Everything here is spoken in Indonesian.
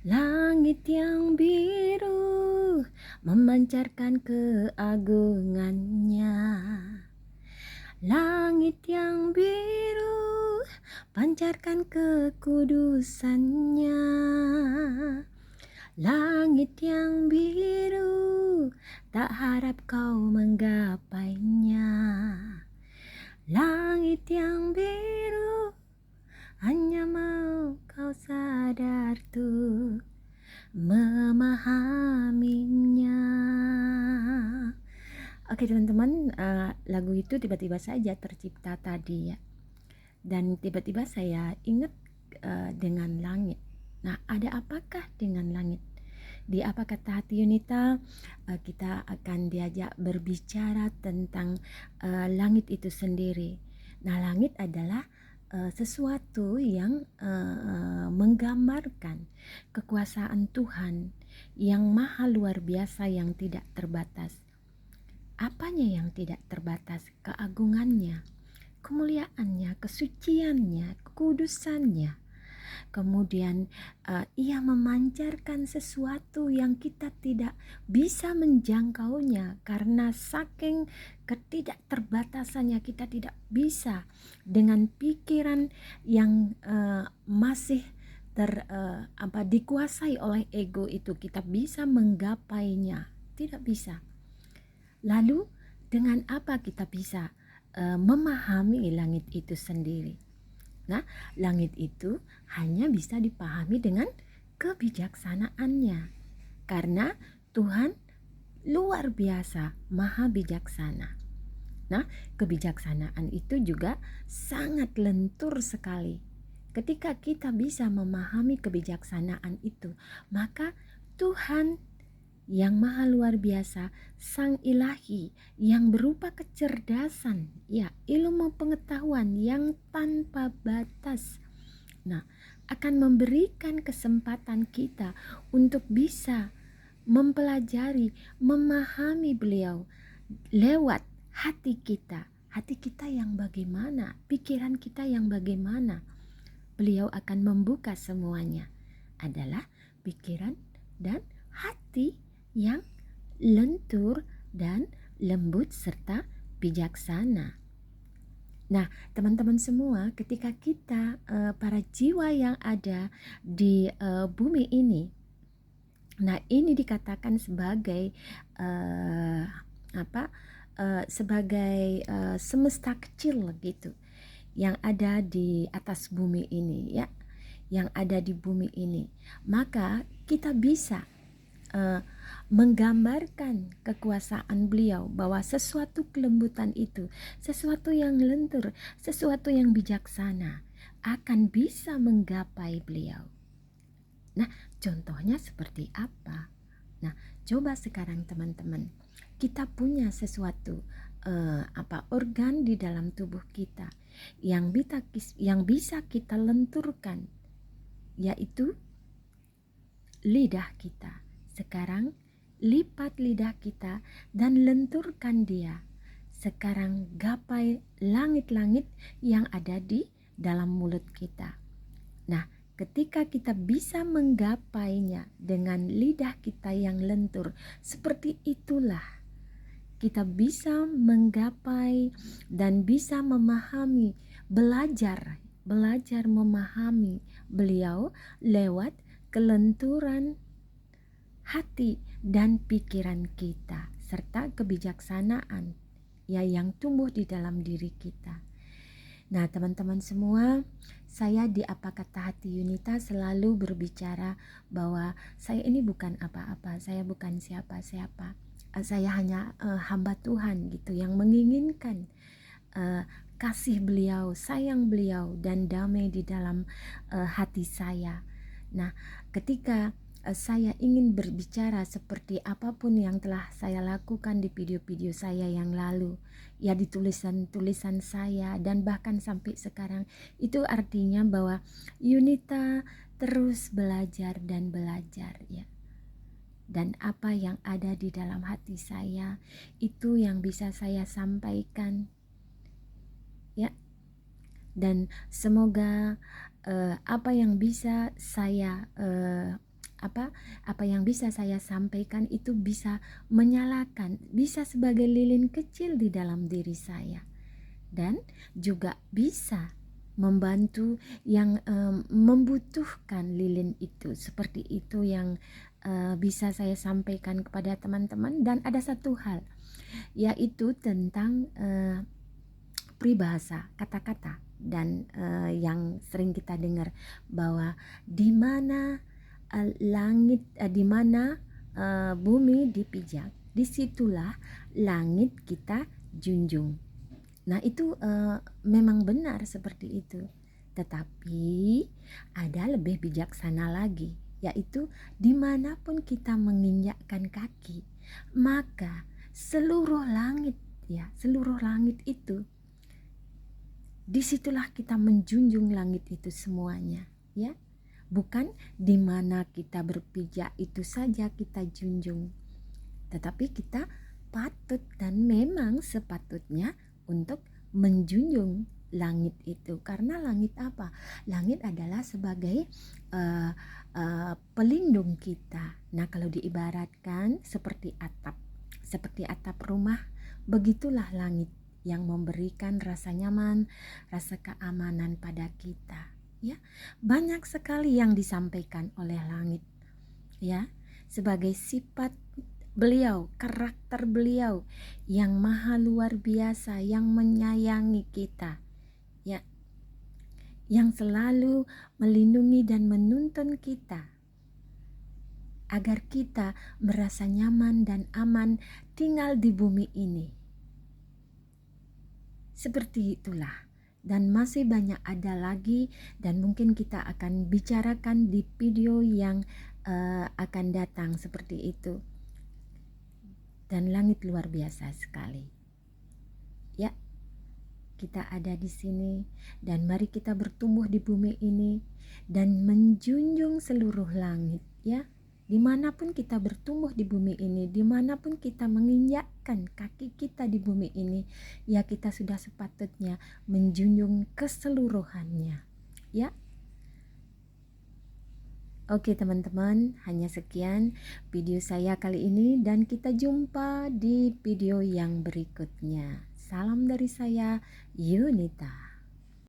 Langit yang biru memancarkan keagungannya. Langit yang biru pancarkan kekudusannya. Langit yang biru tak harap kau menggapainya. Langit yang biru hanya mau kau sadar tuh memahaminya. Oke teman-teman, lagu itu tiba-tiba saja tercipta tadi ya. Dan tiba-tiba saya ingat dengan langit. Nah, ada apakah dengan langit? Di Apa Kata Hati Yunita, kita akan diajak berbicara tentang langit itu sendiri. Nah, langit adalah sesuatu yang menggambarkan kekuasaan Tuhan yang maha luar biasa, yang tidak terbatas. Apanya yang tidak terbatas? Keagungannya, kemuliaannya, kesuciannya, kekudusannya. Kemudian ia memancarkan sesuatu yang kita tidak bisa menjangkaunya, karena saking ketidakterbatasannya kita tidak bisa dengan pikiran yang masih dikuasai oleh ego itu kita bisa menggapainya, tidak bisa. Lalu dengan apa kita bisa memahami langit itu sendiri? Nah, langit itu hanya bisa dipahami dengan kebijaksanaannya, karena Tuhan luar biasa, maha bijaksana. Nah, kebijaksanaan itu juga sangat lentur sekali. Ketika kita bisa memahami kebijaksanaan itu, maka Tuhan yang maha luar biasa, sang ilahi yang berupa kecerdasan, ya, ilmu pengetahuan yang tanpa batas, nah, akan memberikan kesempatan kita untuk bisa mempelajari, memahami beliau lewat hati kita yang bagaimana, pikiran kita yang bagaimana. Beliau akan membuka semuanya adalah pikiran dan hati yang lentur dan lembut serta bijaksana. Nah, teman-teman semua, ketika kita para jiwa yang ada di bumi ini, nah ini dikatakan sebagai sebagai semesta kecil gitu, yang ada di atas bumi ini ya, yang ada di bumi ini. Maka kita bisa menggambarkan kekuasaan beliau, bahwa sesuatu kelembutan itu, sesuatu yang lentur, sesuatu yang bijaksana akan bisa menggapai beliau. Nah, contohnya seperti apa? Nah, coba sekarang teman-teman, kita punya sesuatu organ di dalam tubuh kita yang bisa kita lenturkan, yaitu lidah kita. Sekarang lipat lidah kita dan lenturkan dia. Sekarang gapai langit-langit yang ada di dalam mulut kita. Nah, ketika kita bisa menggapainya dengan lidah kita yang lentur, seperti itulah kita bisa menggapai dan bisa memahami, belajar memahami beliau lewat kelenturan hati dan pikiran kita, serta kebijaksanaan ya yang tumbuh di dalam diri kita. Nah, teman-teman semua, saya di Apa Kata Hati Yunita selalu berbicara bahwa saya ini bukan apa-apa, saya bukan siapa-siapa. Saya hanya hamba Tuhan gitu, yang menginginkan kasih beliau, sayang beliau, dan damai di dalam hati saya. Nah, ketika saya ingin berbicara seperti apapun yang telah saya lakukan di video-video saya yang lalu, ya di tulisan-tulisan saya, dan bahkan sampai sekarang, itu artinya bahwa Yunita terus belajar dan belajar ya. Dan apa yang ada di dalam hati saya, itu yang bisa saya sampaikan ya. Dan semoga apa yang bisa saya apa yang bisa saya sampaikan itu bisa menyalakan, bisa sebagai lilin kecil di dalam diri saya, dan juga bisa membantu yang membutuhkan lilin itu. Seperti itu yang bisa saya sampaikan kepada teman-teman. Dan ada satu hal, yaitu tentang peribahasa kata-kata dan yang sering kita dengar bahwa di mana di mana bumi dipijak, disitulah langit kita junjung. Nah itu memang benar seperti itu. Tetapi ada lebih bijaksana lagi, yaitu dimanapun kita menginjakkan kaki, maka seluruh langit itu, disitulah kita menjunjung langit itu semuanya, ya. Bukan di mana kita berpijak itu saja kita junjung, tetapi kita patut dan memang sepatutnya untuk menjunjung langit itu. Karena langit apa? Langit adalah sebagai pelindung kita. Nah, kalau diibaratkan seperti atap rumah, begitulah langit yang memberikan rasa nyaman, rasa keamanan pada kita, ya. Banyak sekali yang disampaikan oleh langit, ya, sebagai sifat beliau, karakter beliau yang maha luar biasa, yang menyayangi kita, ya, yang selalu melindungi dan menuntun kita agar kita merasa nyaman dan aman tinggal di bumi ini. Seperti itulah, dan masih banyak ada lagi, dan mungkin kita akan bicarakan di video yang akan datang seperti itu. Dan langit luar biasa sekali, ya. Kita ada di sini, dan mari kita bertumbuh di bumi ini dan menjunjung seluruh langit, ya. Dimanapun kita bertumbuh di bumi ini, dimanapun kita menginjakkan kaki kita di bumi ini, ya kita sudah sepatutnya menjunjung keseluruhannya, ya. Oke teman-teman, hanya sekian video saya kali ini, dan kita jumpa di video yang berikutnya. Salam dari saya, Yunita.